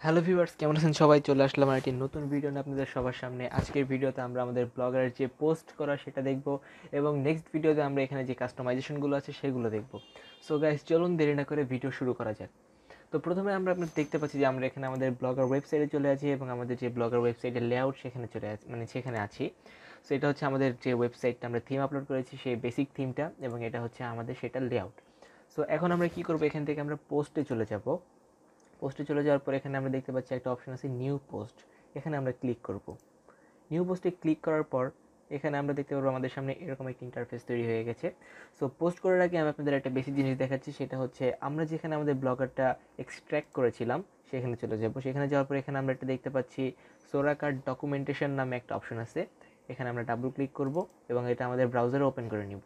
Hello viewers, কেমন আছেন সবাই? চলে আসলাম আর একটি নতুন ভিডিও নিয়ে আপনাদের সবার সামনে। আজকের ভিডিওতে আমরা আমাদের ব্লগারের যে পোস্ট করা সেটা দেখব এবং নেক্সট ভিডিওতে আমরা এখানে যে কাস্টমাইজেশনগুলো আছে সেগুলো দেখব। সো গাইস, চলুন দেরি না করে ভিডিও শুরু করা যাক। তো প্রথমে আমরা আপনার দেখতে পাচ্ছি যে আমরা এখানে আমাদের ব্লগার ওয়েবসাইটে চলে আছি এবং আমাদের যে ব্লগার ওয়েবসাইটের লেআউট সেখানে চলে আছি, মানে সেখানে আছি। সো এটা হচ্ছে আমাদের যে ওয়েবসাইটটা আমরা থিম আপলোড করেছি সেই বেসিক থিমটা, এবং এটা হচ্ছে আমাদের সেটার লেআউট। সো এখন আমরা কি করব, এখান থেকে আমরা পোস্টে চলে যাব। পোস্টে চলে যাওয়ার পর এখানে আমরা দেখতে পাচ্ছি একটা অপশন আছে নিউ পোস্ট। এখানে আমরা ক্লিক করব। নিউ পোস্টে ক্লিক করার পর এখানে আমরা দেখতে পারবো আমাদের সামনে এরকম একটা ইন্টারফেস তৈরি হয়ে গেছে। সো পোস্ট করার আগে আমি আপনাদের একটা বেসিক জিনিস দেখাচ্ছি, সেটা হচ্ছে আমরা যেখানে আমাদের ব্লগারটা এক্সট্র্যাক্ট করেছিলাম সেখানে চলে যাব। সেখানে যাওয়ার পর এখানে আমরা একটা দেখতে পাচ্ছি সোরা কার্ড ডকুমেন্টেশন নামে একটা অপশন আছে। এখানে আমরা ডাবল ক্লিক করব এবং এটা আমাদের ব্রাউজারে ওপেন করে নিব।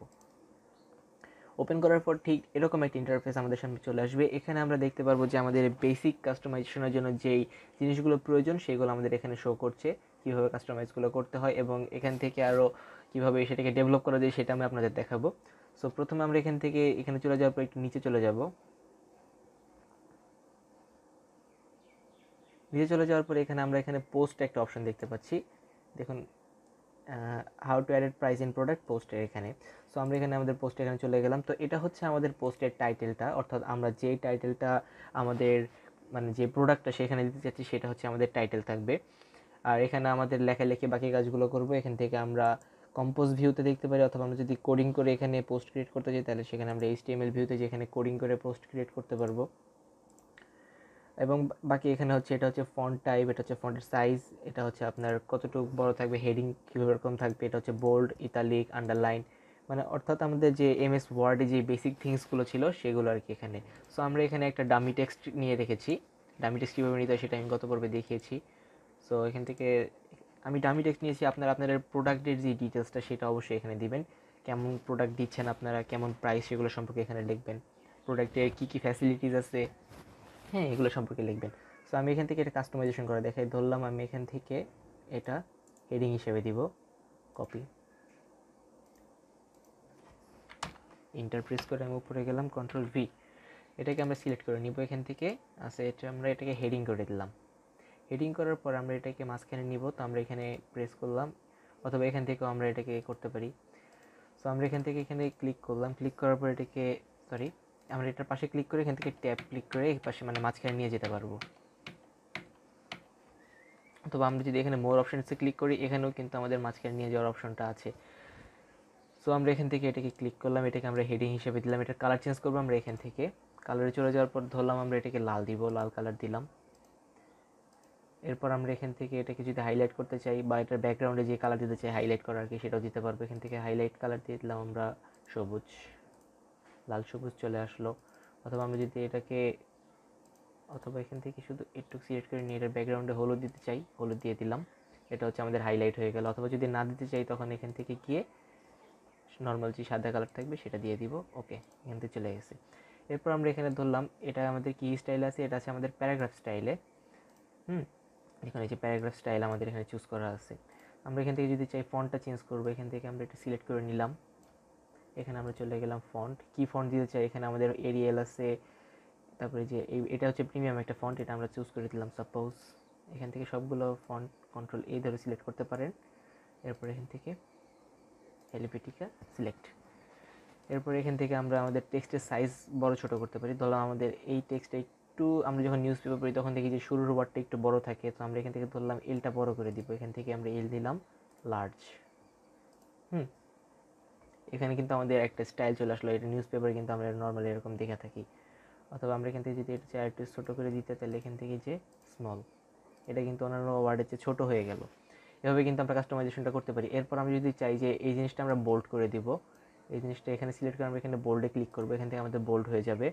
ওপেন করার পর ঠিক এরকম একটা ইন্টারফেস আমাদের সামনে চলে আসবে। এখানে আমরা দেখতে পারবো যে আমাদের বেসিক কাস্টমাইজেশনের জন্য যেই জিনিসগুলো প্রয়োজন সেগুলো আমাদের এখানে শো করছে, কীভাবে কাস্টমাইজগুলো করতে হয় এবং এখান থেকে আরও কীভাবে সেটাকে ডেভেলপ করা যায় সেটা আমি আপনাদের দেখাবো। সো প্রথমে আমরা এখান থেকে এখানে চলে যাওয়ার পর একটু নিচে চলে যাব। নিচে চলে যাওয়ার পর এখানে পোস্ট একটা অপশন দেখতে পাচ্ছি। দেখুন, how to add price in product পোস্টের এখানে। সো আমরা এখানে আমাদের পোস্টে এখানে চলে গেলাম। তো এটা হচ্ছে আমাদের পোস্টের টাইটেলটা, অর্থাৎ আমরা যেই টাইটেলটা আমাদের মানে যে প্রোডাক্টটা সেখানে দিতে চাচ্ছি সেটা হচ্ছে আমাদের টাইটেল থাকবে। আর এখানে আমাদের লেখালেখি বাকি কাজগুলো করবো। এখান থেকে আমরা কম্পোজ ভিউতে দেখতে পারি, অথবা আমরা যদি কোডিং করে এখানে পোস্ট ক্রিয়েট করতে চাই তাহলে সেখানে আমরা এইচটিএমএল ভিউতে যেখানে কোডিং করে পোস্ট ক্রিয়েট করতে পারবো। এবং বাকি এখানে হচ্ছে এটা হচ্ছে ফন্ট টাইপ, এটা হচ্ছে ফন্টের সাইজ, এটা হচ্ছে আপনার কতটুকু বড় থাকবে, হেডিং কীভাবে এরকম থাকবে, এটা হচ্ছে বোল্ড, ইতালিক, আন্ডারলাইন, মানে অর্থাৎ আমাদের যে এমএস ওয়ার্ডে যে বেসিক থিংসগুলো ছিল সেগুলো আর কি এখানে। সো আমরা এখানে একটা ডামি টেক্সট নিয়ে রেখেছি। ডামি টেক্সট কীভাবে নিতে হয় সেটা আমি গত পর্বে দেখিয়েছি। সো এখান থেকে আমি ডামি টেক্সট নিয়েছি। আপনাদের প্রোডাক্টের যে ডিটেলসটা সেটা অবশ্যই এখানে দিবেন। কেমন প্রোডাক্ট দিচ্ছেন আপনারা, কেমন প্রাইস, সেগুলো সম্পর্কে এখানে লিখবেন। প্রোডাক্টের কী কী ফ্যাসিলিটিস আছে, হ্যাঁ, এগুলো সম্পর্কে লিখবেন। সো আমি এখান থেকে এটা কাস্টমাইজেশন করে দেখাই। ধরলাম আমি এখান থেকে এটা হেডিং হিসেবে দিব, কপি, ইন্টার প্রেস করে আমি উপরে গেলাম, কন্ট্রোল ভি, এটাকে আমরা সিলেক্ট করে নিব এখান থেকে। আচ্ছা, আমরা এটাকে হেডিং করে দিলাম। হেডিং করার পর আমরা এটাকে মাঝখানে নিব। তো আমরা এখানে প্রেস করলাম, অথবা এখান থেকেও আমরা এটাকে করতে পারি। সো আমরা এখানে ক্লিক করলাম। ক্লিক করার পর এটাকে আমরা এটার পাশে ক্লিক করে এখান থেকে ট্যাব ক্লিক করে এই পাশে মানে মাঝখানে নিয়ে যেতে পারবো। অথবা আমরা যদি এখানে মোর অপশনসে ক্লিক করি, এখানেও কিন্তু আমাদের মাঝখানে নিয়ে যাওয়ার অপশনটা আছে। সো আমরা এখান থেকে এটাকে ক্লিক করলাম, এটাকে আমরা হেডিং হিসেবে দিলাম। এটার কালার চেঞ্জ করবো আমরা এখান থেকে। কালারে চলে যাওয়ার পর ধরলাম আমরা এটাকে লাল দিব, লাল কালার দিলাম। এরপর আমরা এখান থেকে এটাকে যদি হাইলাইট করতে চাই বা এটার ব্যাকগ্রাউন্ডে যে কালার দিতে চাই হাইলাইট করার আর কি, সেটাও দিতে পারবো। এখান থেকে হাইলাইট কালার দিয়ে দিলাম আমরা সবুজ, লাল সবুজ চলে আসলো। অথবা আমরা যদি এটাকে অথবা এখান থেকে শুধু একটু সিলেক্ট করে নিয়ে এটার ব্যাকগ্রাউন্ডে হলুদ দিতে চাই, হলুদ দিয়ে দিলাম। এটা হচ্ছে আমাদের হাইলাইট হয়ে গেল। অথবা যদি না দিতে চাই তখন এখান থেকে গিয়ে নর্মাল যে সাদা কালার থাকবে সেটা দিয়ে দিব। ওকে, এখান থেকে চলে গেছে। এরপর আমরা এখানে ধরলাম এটা আমাদের কি স্টাইল আছে, এটা আছে আমাদের প্যারাগ্রাফ স্টাইলে। এখানে যে প্যারাগ্রাফ স্টাইল আমাদের এখানে চুজ করা আছে। আমরা এখান থেকে যদি চাই ফন্টটা চেঞ্জ করবো, এখান থেকে আমরা এটা সিলেক্ট করে নিলাম। এখানে আমরা চলে গেলাম ফন্ট, কি ফন্ট দিতে চাই, এখানে আমাদের এরিয়াল আছে। তারপরে যে এটা হচ্ছে প্রিমিয়াম একটা ফন্ট, এটা আমরা চুজ করে দিলাম সাপোজ। এখান থেকে সবগুলো ফন্ট কন্ট্রোল এ ধরে সিলেক্ট করতে পারেন। এরপর এখান থেকে হেলিপেটিকা সিলেক্ট। এরপর এখান থেকে আমরা আমাদের টেক্সটের সাইজ বড় ছোট করতে পারি। ধরলাম আমাদের এই টেক্সটটা একটু, আমরা যখন নিউজ পেপার পড়ি তখন দেখি যে শুরুর ওয়ার্ডটা একটু বড় থাকে। তো আমরা এখান থেকে ধরলাম এলটা বড় করে দিব। এখান থেকে আমরা এল দিলাম লার্জ। এখানে কিন্তু আমাদের একটা স্টাইল চলে আসলো। এটা নিউজ পেপার কিন্তু আমরা নর্মালি এরকম দেখে থাকি। অথবা আমরা এখান থেকে যদি এটা চাই একটু ছোটো করে দিতে, তাহলে এখান থেকে যে স্মল, এটা কিন্তু অন্যান্য ওয়ার্ডের চেয়ে ছোটো হয়ে গেল। এভাবে কিন্তু আমরা কাস্টমাইজেশনটা করতে পারি। এরপর আমি যদি চাই যে এই জিনিসটা আমরা বোল্ড করে দিব, এই জিনিসটা এখানে সিলেক্ট করে আমরা এখানে বোল্ডে ক্লিক করবো, এখান থেকে আমাদের বোল্ড হয়ে যাবে।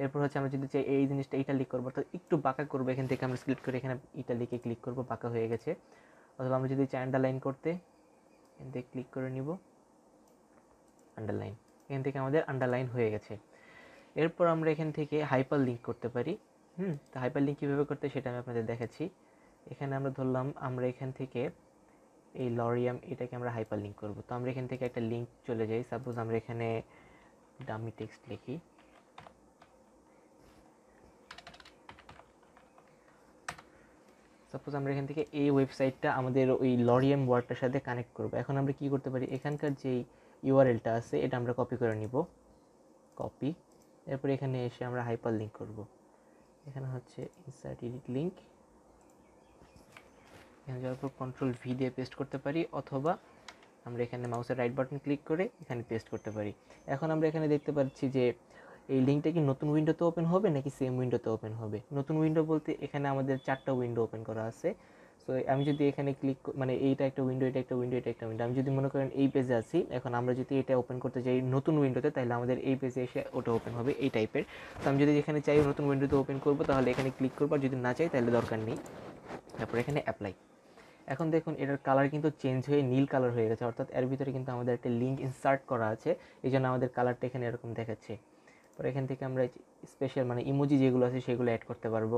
এরপর হচ্ছে আমরা যদি চাই এই জিনিসটা ইটালিক করবো, অর্থাৎ একটু বাঁকা করবো, এখান থেকে আমরা সিলেক্ট করে এখানে ইটালিকে ক্লিক করবো, বাঁকা হয়ে গেছে। অথবা আমরা যদি চাই আন্ডারলাইন করতে, এখান থেকে ক্লিক করে নিব, আন্ডারলাইন, এখান থেকে আমাদের আন্ডারলাইন হয়ে গেছে। এরপর আমরা এখান থেকে হাইপার লিঙ্ক করতে পারি। তো হাইপার লিঙ্ক কীভাবে করতে সেটা আমি আপনাদের দেখাচ্ছি। এখানে আমরা ধরলাম আমরা এখান থেকে এই লরিয়াম এটাকে আমরা হাইপার লিঙ্ক করবো। তো আমরা এখান থেকে একটা লিঙ্ক চলে যাই। সাপোজ আমরা এখানে ডামি টেক্সট লিখি, সাপোজ আমরা এখান থেকে এই ওয়েবসাইটটা আমাদের ওই লরিয়াম ওয়ার্ডটার সাথে কানেক্ট করব। এখন আমরা কি করতে পারি, এখানকার যেই ইউআরএলটা আছে এটা আমরা কপি করে নিব, কপি। এরপর এখানে এসে আমরা হাইপার লিঙ্ক করব। এখানে হচ্ছে ইনসার্ট এডিট লিঙ্ক, এখানে যাওয়ার পর কন্ট্রোল ভি দিয়ে পেস্ট করতে পারি, অথবা আমরা এখানে মাউসের রাইট বাটন ক্লিক করে এখানে পেস্ট করতে পারি। এখন আমরা এখানে দেখতে পাচ্ছি যে এই লিঙ্কটা কি নতুন উইন্ডোতে ওপেন হবে নাকি সেম উইন্ডোতে ওপেন হবে। নতুন উইন্ডো বলতে এখানে আমাদের 4টা উইন্ডো ওপেন করা আছে। সো আমি যদি এখানে ক্লিক, মানে এইটা একটা উইন্ডো, এটা একটা উইন্ডো, এটা একটা উইন্ডো, আমি যদি মনে করেন এই পেজে আছি, এখন আমরা যদি এটা ওপেন করতে চাই নতুন উইন্ডোতে, তাহলে আমাদের এই পেজে এসে ওটা ওপেন হবে এই টাইপের। তো আমি যদি এখানে চাই নতুন উইন্ডোতে ওপেন করবো, তাহলে এখানে ক্লিক করবো, আর যদি না চাই তাহলে দরকার নেই। তারপর এখানে অ্যাপ্লাই। এখন দেখুন এটার কালার কিন্তু চেঞ্জ হয়ে নীল কালার হয়ে গেছে, অর্থাৎ এর ভিতরে কিন্তু আমাদের একটা লিঙ্ক ইনসার্ট করা আছে, এই জন্য আমাদের কালারটা এখানে এরকম দেখাচ্ছে। পরে এখান থেকে আমরা স্পেশাল মানে ইমোজি যেগুলো আছে সেগুলো অ্যাড করতে পারবো।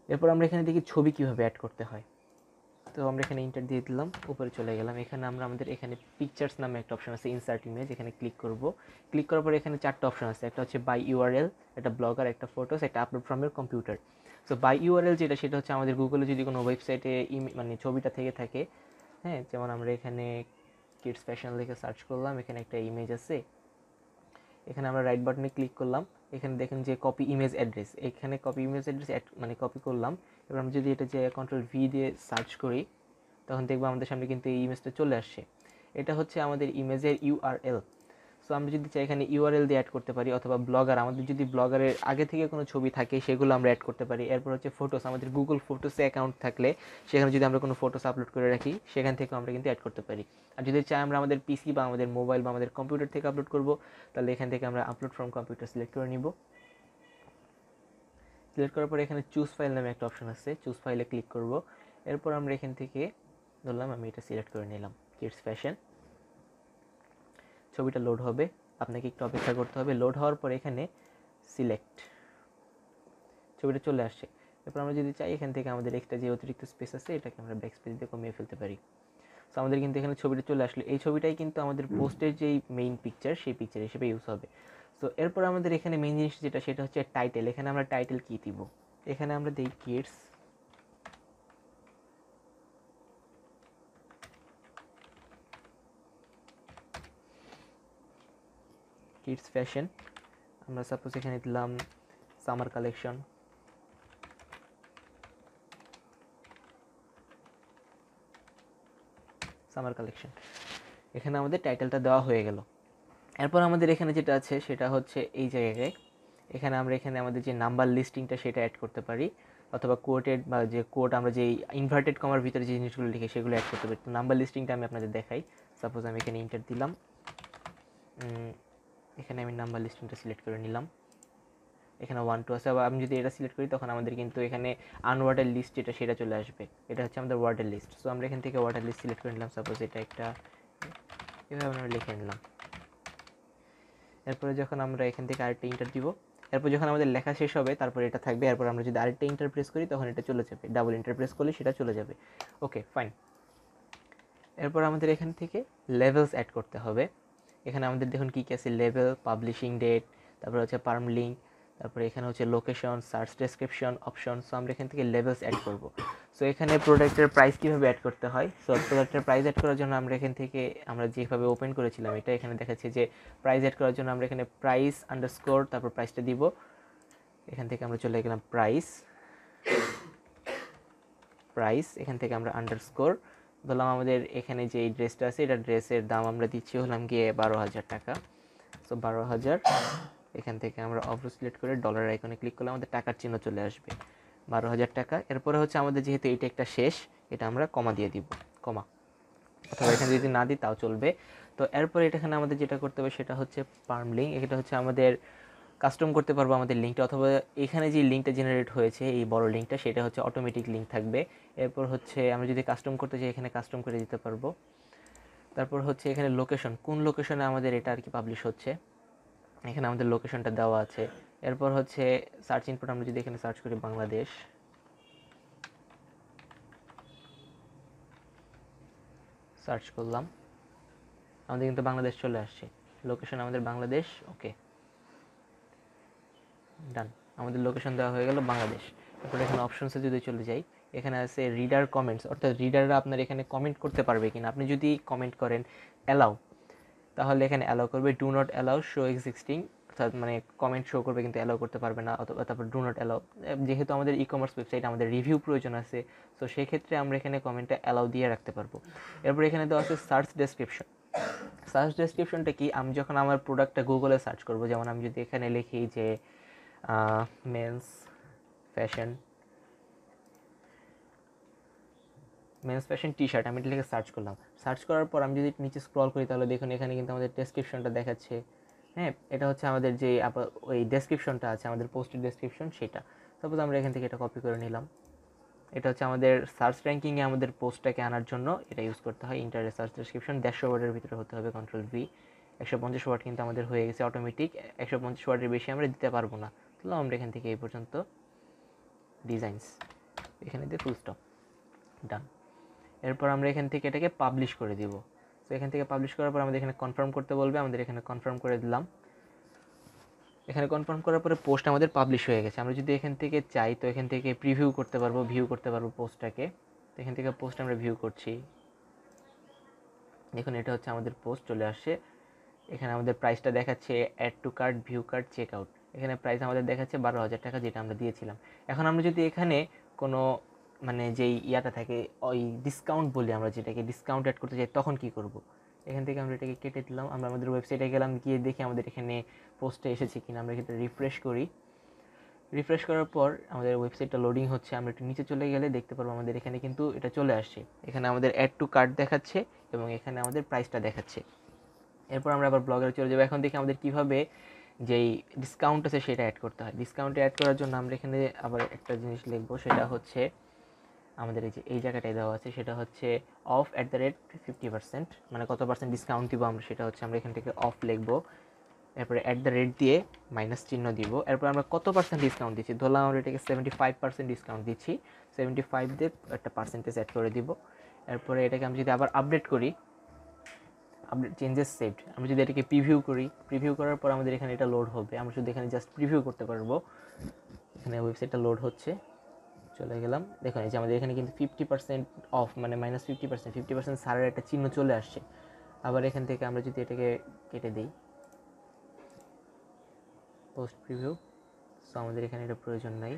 এরপর আমরা এখানে দেখি ছবি কীভাবে অ্যাড করতে হয়। তো আমরা এখানে ইন্টার দিয়ে দিলাম, উপরে চলে গেলাম। এখানে আমরা আমাদের এখানে পিকচার্স নামে একটা অপশন আছে, ইনসার্ট ইমেজ, এখানে ক্লিক করব। ক্লিক করার পরে এখানে 4টা অপশন আছে, একটা হচ্ছে বাই ইউআরএল, একটা ব্লগার, একটা ফটোস, একটা upload from your computer. So by URL যেটা, সেটা হচ্ছে আমাদের গুগলে যদি কোনো ওয়েবসাইটে মানে ছবিটা থেকে থাকে, হ্যাঁ, যেমন আমরা এখানে কিডস ফ্যাশন লিখে সার্চ করলাম, এখানে একটা ইমেজ আছে, এখানে আমরা রাইট বাটনে ক্লিক করলাম, এখানে দেখেন যে কপি ইমেজ অ্যাড্রেস, এখানে কপি ইমেজ অ্যাড্রেস মানে কপি করলাম। এবার আমরা যদি এটা যে কন্ট্রোল ভি দিয়ে সার্চ করি, তখন দেখবো আমাদের সামনে কিন্তু এই ইমেজটা চলে আসছে। এটা হচ্ছে আমাদের ইমেজের ইউআরএল। সো আমরা যদি চাই এখানে ইউআরএল দিয়ে অ্যাড করতে পারি, অথবা ব্লগার, আমাদের যদি ব্লগারের আগে থেকে কোনো ছবি থাকে সেগুলো আমরা অ্যাড করতে পারি। এরপর হচ্ছে ফটোস, আমাদের গুগল ফটোসে অ্যাকাউন্ট থাকলে সেখানে যদি আমরা কোনো ফটোস আপলোড করে রাখি, সেখান থেকে আমরা কিন্তু অ্যাড করতে পারি। আর যদি চাই আমরা আমাদের পিসি বা আমাদের মোবাইল বা আমাদের কম্পিউটার থেকে আপলোড করব, তাহলে এখান থেকে আমরা আপলোড ফ্রম কম্পিউটার সিলেক্ট করে নিব। সিলেক্ট করার পরে এখানে চুজ ফাইল নামে একটা অপশন আছে, চুজ ফাইলে ক্লিক করব। এরপর আমরা এখান থেকে ধরলাম আমি এটা সিলেক্ট করে নিলাম, কিডস ফ্যাশন। ছবিটা লোড হবে, আপনাকে একটু অপেক্ষা করতে হবে। লোড হওয়ার পর এখানে সিলেক্ট, ছবিটা চলে আসছে। এরপর আমরা যদি চাই এখান থেকে আমাদের এক্সট্রা যে অতিরিক্ত স্পেস আছে এটাকে আমরা ব্যাক স্পেস দিয়ে কমিয়ে ফেলতে পারি। সো আমাদের কিন্তু এখানে ছবিটা চলে আসলো, এই ছবিটাই কিন্তু আমাদের পোস্টের যেই মেইন পিকচার সেই পিকচার হিসেবে ইউজ হবে। সো এরপর আমাদের এখানে মেইন জিনিস যেটা, সেটা হচ্ছে টাইটেল। এখানে আমরা টাইটেল কী দিব, এখানে আমরা দিই কিডস ফ্যাশন। আমরা সাপোজ এখানে দিলাম সামার কালেকশন। এখানে আমাদের টাইটেলটা দেওয়া হয়ে গেল। এরপর আমাদের এখানে যেটা আছে সেটা হচ্ছে এই জায়গায়, এখানে আমরা এখানে আমাদের যে নাম্বার লিস্টিংটা সেটা অ্যাড করতে পারি, অথবা কোটেড বা যে কোড আমরা যে ইনভার্টেড কমার ভিতরে যে জিনিসগুলো লিখে সেগুলো অ্যাড করতে পারি। তো নাম্বার লিস্টিংটা আমি আপনাদের দেখাই। সাপোজ আমি এখানে ইন্টার দিলাম, এখানে আমি নাম্বার লিস্টিংটা সিলেক্ট করে নিলাম। এখানে 1 2 আছে, আবার আমি যদি এটা সিলেক্ট করি তখন আমাদের কিন্তু এখানে আনওয়ার্ডের লিস্ট যেটা সেটা চলে আসবে। এটা হচ্ছে আমাদের ওয়ার্ডের লিস্ট। সো আমরা এখান থেকে ওয়ার্ডের লিস্ট সিলেক্ট করে নিলাম, সাপোজ এটা একটা, এভাবে আমরা লিখে নিলাম। এরপরে যখন আমরা এখান থেকে আরেকটা ইন্টার দিব, এরপর যখন আমাদের লেখা শেষ হবে তারপর এটা থাকবে। এরপর আমরা যদি আরেকটা ইন্টার প্রেস করি তখন এটা চলে যাবে, ডাবল ইন্টার প্রেস করলে সেটা চলে যাবে। ওকে, ফাইন। এরপর আমাদের এখান থেকে লেভেলস অ্যাড করতে হবে। এখানে আমাদের দেখুন কী কী আছে, লেভেল, পাবলিশিং ডেট, তারপর হচ্ছে পার্ম লিঙ্ক, তারপরে এখানে হচ্ছে location, search description, option. So আমরা এখান থেকে লেভেলস অ্যাড করব। সো এখানে প্রোডাক্টের প্রাইস কীভাবে অ্যাড করতে হয়, সো প্রোডাক্টের প্রাইস অ্যাড করার জন্য আমরা এখান থেকে আমরা যেভাবে ওপেন করেছিলাম এটা, এখানে দেখাচ্ছি যে প্রাইস অ্যাড করার জন্য আমরা এখানে প্রাইস আন্ডারস্কোর, তারপর প্রাইসটা দিব। এখান থেকে আমরা চলে গেলাম প্রাইস, এখান থেকে আমরা আন্ডারস্কোর বললাম। আমাদের এখানে যে ড্রেসটা আছে এটা ড্রেসের দাম আমরা দিচ্ছি হলাম গিয়ে 12,000 টাকা। সো 12,000, এখান থেকে আমরা অফ সিলেক্ট করে ডলার আইকনে ক্লিক করলে আমাদের টাকার চিহ্ন চলে আসবে, 12,000 টাকা। এরপরে হচ্ছে আমাদের যেহেতু এইটা একটা শেষ, এটা আমরা কমা দিয়ে দিব, কমা, অথবা এখানে যদি না দিই তাও চলবে। তো এরপরে এখানে আমাদের যেটা করতে হবে সেটা হচ্ছে পার্ম লিঙ্ক। এটা হচ্ছে আমাদের কাস্টম করতে পারবো আমাদের লিঙ্কটা, অথবা এখানে যে লিঙ্কটা জেনারেট হয়েছে এই বড় লিঙ্কটা সেটা হচ্ছে অটোমেটিক লিঙ্ক থাকবে। এরপর হচ্ছে আমরা যদি কাস্টম করতে চাই এখানে কাস্টম করে দিতে পারবো। তারপর হচ্ছে এখানে লোকেশন, কোন লোকেশনে আমাদের এটা আর কি পাবলিশ হচ্ছে, এখানে আমাদের লোকেশনটা দেওয়া আছে। এরপর হচ্ছে সার্চ ইনপুট, আমরা যদি এখানে সার্চ করি বাংলাদেশ, সার্চ করলাম, আমাদের কিন্তু বাংলাদেশ চলে আসছে, লোকেশন আমাদের বাংলাদেশ। ওকে, ডান, আমাদের লোকেশন দেওয়া হয়ে গেল বাংলাদেশ। এরপর এখানে অপশনসে যদি চলে যাই, এখানে আছে রিডার কমেন্টস, অর্থাৎ রিডাররা আপনার এখানে কমেন্ট করতে পারবে কিনা। আপনি যদি কমেন্ট করেন অ্যালাউ, তাহলে এখানে অ্যালাউ করবে। Do not allow show existing, অর্থাৎ মানে কমেন্ট শো করবে কিন্তু অ্যালাউ করতে পারবে না। অথবা তারপর ডু নট অ্যালাউ, যেহেতু আমাদের ই কমার্স ওয়েবসাইট আমাদের রিভিউ প্রয়োজন আছে, সো সেক্ষেত্রে আমরা এখানে কমেন্টটা অ্যালাউ দিয়ে রাখতে পারবো। এরপর এখানে দেওয়া আছে সার্চ ডেসক্রিপশন। সার্চ ডেসক্রিপশনটা কি, আমি যখন আমার প্রোডাক্টটা গুগলে সার্চ করবো, যেমন আমি যদি এখানে লিখি যে মেন্স ফ্যাশন টি শার্ট, আমি এটা লিখে সার্চ করলাম। সার্চ করার পর আমি যদি নিচে স্ক্রল করি, তাহলে দেখুন এখানে কিন্তু আমাদের ডেসক্রিপশনটা দেখাচ্ছে। হ্যাঁ, এটা হচ্ছে আমাদের যে ওই ডেসক্রিপশনটা আছে, আমাদের পোস্টের ডেসক্রিপশন, সেটা। সাপোজ আমরা এখান থেকে এটা কপি করে নিলাম। এটা হচ্ছে আমাদের সার্চ র্যাঙ্কিংয়ে আমাদের পোস্টটাকে আনার জন্য এটা ইউজ করতে হয়। ইন্টারের সার্চ ডেসক্রিপশন 150 ওয়ার্ডের ভিতরে হতে হবে, কন্ট্রোল ভি। 150 ওয়ার্ড কিন্তু আমাদের হয়ে গেছে অটোমেটিক। 150 ওয়ার্ডের বেশি আমরা দিতে পারবো না। তাহলে আমরা এখান থেকে এই পর্যন্ত ডিজাইনস এখানে দিয়ে ফুল স্টপ, ডান। এরপর আমরা এখান থেকে এটাকে পাবলিশ করে দিব। তো এখান থেকে পাবলিশ করার পর আমাদের এখানে কনফার্ম করতে বলবে, আমাদের এখানে কনফার্ম করে দিলাম। এখানে কনফার্ম করার পরে পোস্ট আমাদের পাবলিশ হয়ে গেছে। আমরা যদি এখান থেকে চাই, তো এখান থেকে প্রিভিউ করতে পারবো, ভিউ করতে পারবো পোস্টটাকে। তো এখান থেকে পোস্ট আমরা ভিউ করছি, দেখুন এটা হচ্ছে আমাদের পোস্ট চলে আসছে। এখানে আমাদের প্রাইসটা দেখাচ্ছে add to cart, view cart, check out. এখানে প্রাইস আমাদের দেখাচ্ছে 12,000 টাকা, যেটা আমরা দিয়েছিলাম। এখন আমরা যদি এখানে কোনো মানে যেই ইয়াটা থাকে, ওই ডিসকাউন্ট বলি আমরা, যেটাকে ডিসকাউন্ট অ্যাড করতে চাই, তখন কি করব? এখান থেকে আমরা এটাকে কেটে দিলাম। আমরা আমাদের ওয়েবসাইটে গেলাম, গিয়ে দেখি আমাদের এখানে পোস্টে এসেছে কিনা। আমরা এটা রিফ্রেশ করি। রিফ্রেশ করার পর আমাদের ওয়েবসাইটটা লোডিং হচ্ছে। আমরা একটু নিচে চলে গেলে দেখতে পারবো আমাদের এখানে কিন্তু এটা চলে আসছে। এখানে আমাদের অ্যাড টু কার্ট দেখাচ্ছে এবং এখানে আমাদের প্রাইসটা দেখাচ্ছে। এরপর আমরা আবার ব্লগে চলে যাবো। এখন দেখি আমাদের কীভাবে যেই ডিসকাউন্ট আছে সেটা অ্যাড করতে হয়। ডিসকাউন্টে অ্যাড করার জন্য আমরা এখানে আবার একটা জিনিস লিখবো, সেটা হচ্ছে আমাদের এই জায়গাটায় দেওয়া আছে, সেটা হচ্ছে অফ অ্যাট দ্য রেট 50%, মানে কত পার্সেন্ট ডিসকাউন্ট দিব আমরা, সেটা হচ্ছে আমরা এখান থেকে অফ লিখবো। এরপরে অ্যাট দ্য রেট দিয়ে মাইনাস চিহ্ন দিব। এরপর আমরা কত পার্সেন্ট ডিসকাউন্ট দিচ্ছি, ধরলাম আমরা এটাকে 75% ডিসকাউন্ট দিচ্ছি। 75 দিয়ে একটা পার্সেন্টেজ অ্যাড করে দিব। এরপরে এটাকে আমি যদি আবার আপডেট করি, আপডেট চেঞ্জেস সেভড, আমরা যদি এটাকে প্রিভিউ করি, প্রিভিউ করার পর আমাদের এখানে এটা লোড হবে। আমরা শুধু এখানে জাস্ট প্রিভিউ করতে পারবো। এখানে ওয়েবসাইটটা লোড হচ্ছে, চলে গেলাম। দেখুন এই যে আমাদের এখানে কিন্তু 50% অফ, মানে মাইনাস 50% সারের একটা চিহ্ন চলে আসছে। আবার এখান থেকে আমরা যদি এটাকে কেটে দিই, পোস্ট প্রিভিউ, সো আমাদের এখানে এটা প্রয়োজন নাই,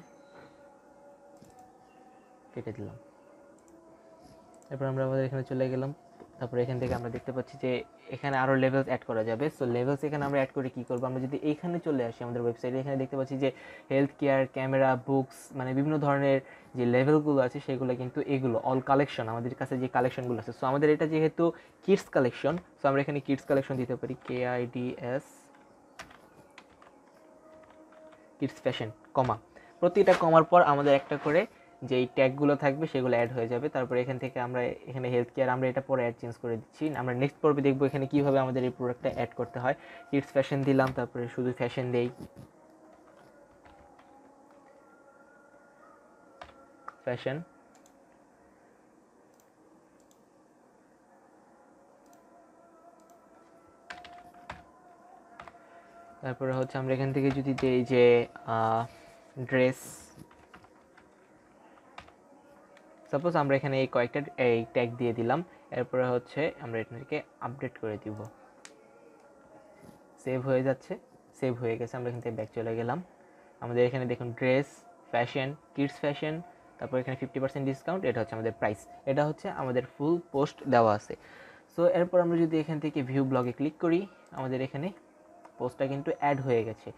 কেটে দিলাম। এরপর আমরা আমাদের এখানে চলে গেলাম। তারপরে এখান থেকে আমরা দেখতে পাচ্ছি যে এখানে আরও লেভেলস অ্যাড করা যাবে। সো লেভেলস এখানে আমরা অ্যাড করে কী করবো, আমরা যদি এইখানে চলে আসি আমাদের ওয়েবসাইটে, এখানে দেখতে পাচ্ছি যে হেলথ কেয়ার, ক্যামেরা, বুকস, মানে বিভিন্ন ধরনের যে লেভেলগুলো আছে সেগুলো কিন্তু এগুলো অল কালেকশন, আমাদের কাছে যে কালেকশনগুলো আছে। সো আমাদের এটা যেহেতু কিডস কালেকশন, সো আমরা এখানে কিডস কালেকশন দিতে পারি, KIDS কিডস ফ্যাশন, কমা। প্রতিটা কমার পর আমাদের একটা করে যেই ট্যাগগুলো থাকবে সেগুলো অ্যাড হয়ে যাবে। তারপরে এখান থেকে আমরা এখানে হেলথ কেয়ার, আমরা এটা পরে অ্যাড চেঞ্জ করে দিচ্ছি। আমরা নেক্সট পর্বে দেখবো এখানে কীভাবে আমাদের এই প্রোডাক্টটা অ্যাড করতে হয়। কিডস ফ্যাশন দিলাম, তারপরে শুধু ফ্যাশন দেই, ফ্যাশন। তারপরে হচ্ছে আমরা এখান থেকে যদি দিই যে ড্রেস, সাপোজ আমরা এখানে এই কয়েকটা এই ট্যাগ দিয়ে দিলাম। এরপরে হচ্ছে আমরা এটাকে আপডেট করে দিব, সেভ হয়ে যাচ্ছে, সেভ হয়ে গেছে। আমরা এখান থেকে ব্যাক চলে গেলাম। আমাদের এখানে দেখুন ড্রেস, ফ্যাশন, কিডস ফ্যাশন, তারপর এখানে 50% ডিসকাউন্ট, এটা হচ্ছে আমাদের প্রাইস, এটা হচ্ছে আমাদের ফুল পোস্ট দেওয়া আছে। সো এরপর আমরা যদি এখান থেকে ভিউ ব্লগে ক্লিক করি, আমাদের এখানে পোস্টটা কিন্তু অ্যাড হয়ে গেছে।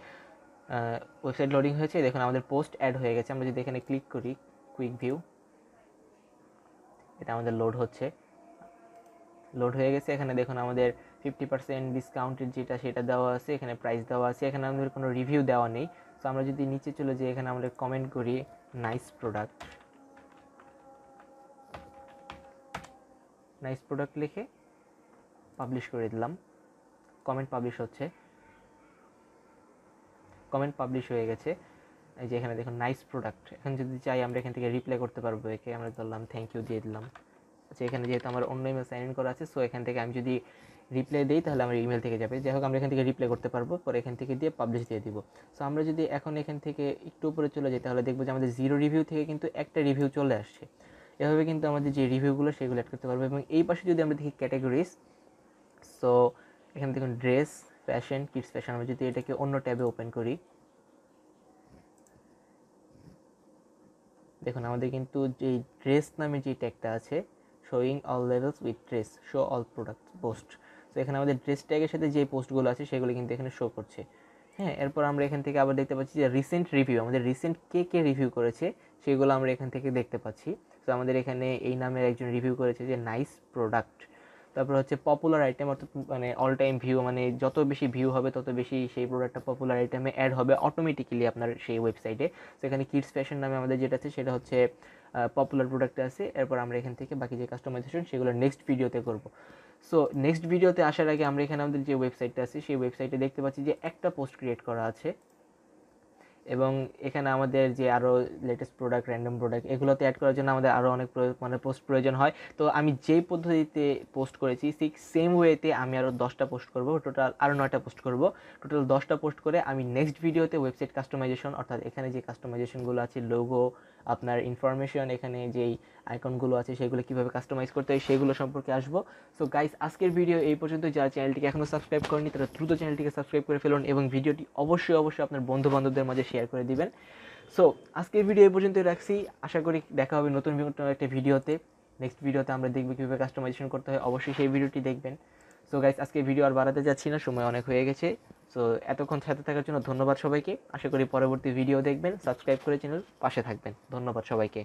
ওয়েবসাইট লোডিং হয়েছে, দেখুন আমাদের পোস্ট অ্যাড হয়ে গেছে। আমরা যদি এখানে ক্লিক করি কুইক ভিউ, এটা আমাদের লোড হচ্ছে, লোড হয়ে গেছে। এখানে দেখুন আমাদের 50% ডিসকাউন্টের যেটা সেটা দেওয়া আছে, এখানে প্রাইস দেওয়া আছে, এখানে আমাদের কোনো রিভিউ দেওয়া নেই। সো আমরা যদি নিচে চলে যাই, এখানে আমরা কমেন্ট করি নাইস প্রোডাক্ট, নাইস প্রোডাক্ট লিখে পাবলিশ করে দিলাম। কমেন্ট পাবলিশ হচ্ছে, কমেন্ট পাবলিশ হয়ে গেছে। এই যে এখানে দেখুন নাইস প্রোডাক্ট। এখন যদি চাই আমরা এখান থেকে রিপ্লাই করতে পারবো একে, আমরা ধরলাম থ্যাংক ইউ দিয়ে দিলাম, আচ্ছা, এখানে যেহেতু আমার অন্য ইমেল সাইন ইন করা আছে, সো এখান থেকে আমি যদি রিপ্লাই দিই তাহলে আমার ইমেল থেকে যাবে। যাই হোক, আমরা এখান থেকে রিপ্লাই করতে পারবো, পরে এখান থেকে দিয়ে পাবলিশ দিয়ে দিব। সো আমরা যদি এখন এখান থেকে একটু উপরে চলে যাই তাহলে দেখবো যে আমাদের 0 রিভিউ থেকে কিন্তু একটা রিভিউ চলে আসছে। এভাবে কিন্তু আমাদের যে রিভিউগুলো সেগুলো অ্যাড করতে পারবো। এবং এই পাশে যদি আমরা দেখি ক্যাটাগরিজ, সো এখানে দেখুন ড্রেস, ফ্যাশন, কিডস ফ্যাশন। আমরা যদি এটাকে অন্য ট্যাবে ওপেন করি, দেখুন আমাদের কিন্তু যেই ড্রেস নামে যে ট্যাগটা আছে, showing all levels with dress, show all product post. তো এখানে আমাদের ড্রেস ট্যাগের সাথে যে পোস্টগুলো আছে সেগুলো কিন্তু এখানে শো করছে। হ্যাঁ, এরপর আমরা এখান থেকে আবার দেখতে পাচ্ছি যে রিসেন্ট রিভিউ, আমাদের রিসেন্ট কে কে রিভিউ করেছে সেগুলো আমরা এখান থেকে দেখতে পাচ্ছি। তো আমাদের এখানে এই নামের একজন রিভিউ করেছে যে নাইস প্রোডাক্ট। তারপর হচ্ছে পপুলার আইটেম, অর্থাৎ মানে অল টাইম ভিউ, মানে যত বেশি ভিউ হবে তত বেশি সেই প্রোডাক্টটা পপুলার আইটেমে অ্যাড হবে অটোমেটিক্যালি আপনার সেই ওয়েবসাইটে। তো এখানে কিডস ফ্যাশন নামে আমাদের যেটা আছে সেটা হচ্ছে পপুলার প্রোডাক্টে আছে। এরপর আমরা এখান থেকে বাকি যে কাস্টমাইজেশন সেগুলো নেক্সট ভিডিওতে করব। সো নেক্সট ভিডিওতে আসার আগে আমরা এখানে আমাদের যে ওয়েবসাইটটা আছে সেই ওয়েবসাইটে দেখতে পাচ্ছি যে একটা পোস্ট ক্রিয়েট করা আছে, এবং এখানে আমাদের যে আরও লেটেস্ট প্রোডাক্ট, র্যান্ডম প্রোডাক্ট, এগুলোতে অ্যাড করার জন্য আমাদের আরও অনেক মানে পোস্ট প্রয়োজন হয়। তো আমি যেই পদ্ধতিতে পোস্ট করেছি ঠিক সেম ওয়েতে আমি আরও 10টা পোস্ট করব, টোটাল আরও 9টা পোস্ট করব। টোটাল 10টা পোস্ট করে আমি নেক্সট ভিডিওতে ওয়েবসাইট কাস্টমাইজেশন, অর্থাৎ এখানে যে কাস্টমাইজেশনগুলো আছে, লোগো, আপনার ইনফরমেশন, এখানে যেই আইকনগুলো আছে সেগুলো কীভাবে কাস্টমাইজ করতে হয় সেগুলো সম্পর্কে আসবো। সো গাইস, আজকের ভিডিও এই পর্যন্ত। যারা চ্যানেলটিকে এখনও সাবস্ক্রাইব করেনি তারা দ্রুত চ্যানেলটিকে সাবস্ক্রাইব করে ফেলুন এবং ভিডিওটি অবশ্যই আপনার বন্ধু বান্ধবদের মাঝে শেয়ার করে দিবেন। সো আজকের ভিডিও এই পর্যন্তই রাখছি। আশা করি দেখা হবে নতুন একটা ভিডিওতে। নেক্সট ভিডিওতে আমরা দেখব কীভাবে কাস্টমাইজেশন করতে হয়, অবশ্যই সেই ভিডিওটি দেখবেন। সো গাইস, আজকে ভিডিও আর বাড়াতে যাচ্ছি না, সময় অনেক হয়ে গেছে। সো এতক্ষণ সাথে থাকার জন্য ধন্যবাদ সবাইকে। আশা করি পরবর্তী ভিডিও দেখবেন, সাবস্ক্রাইব করে চ্যানেল পাশে থাকবেন। ধন্যবাদ সবাইকে।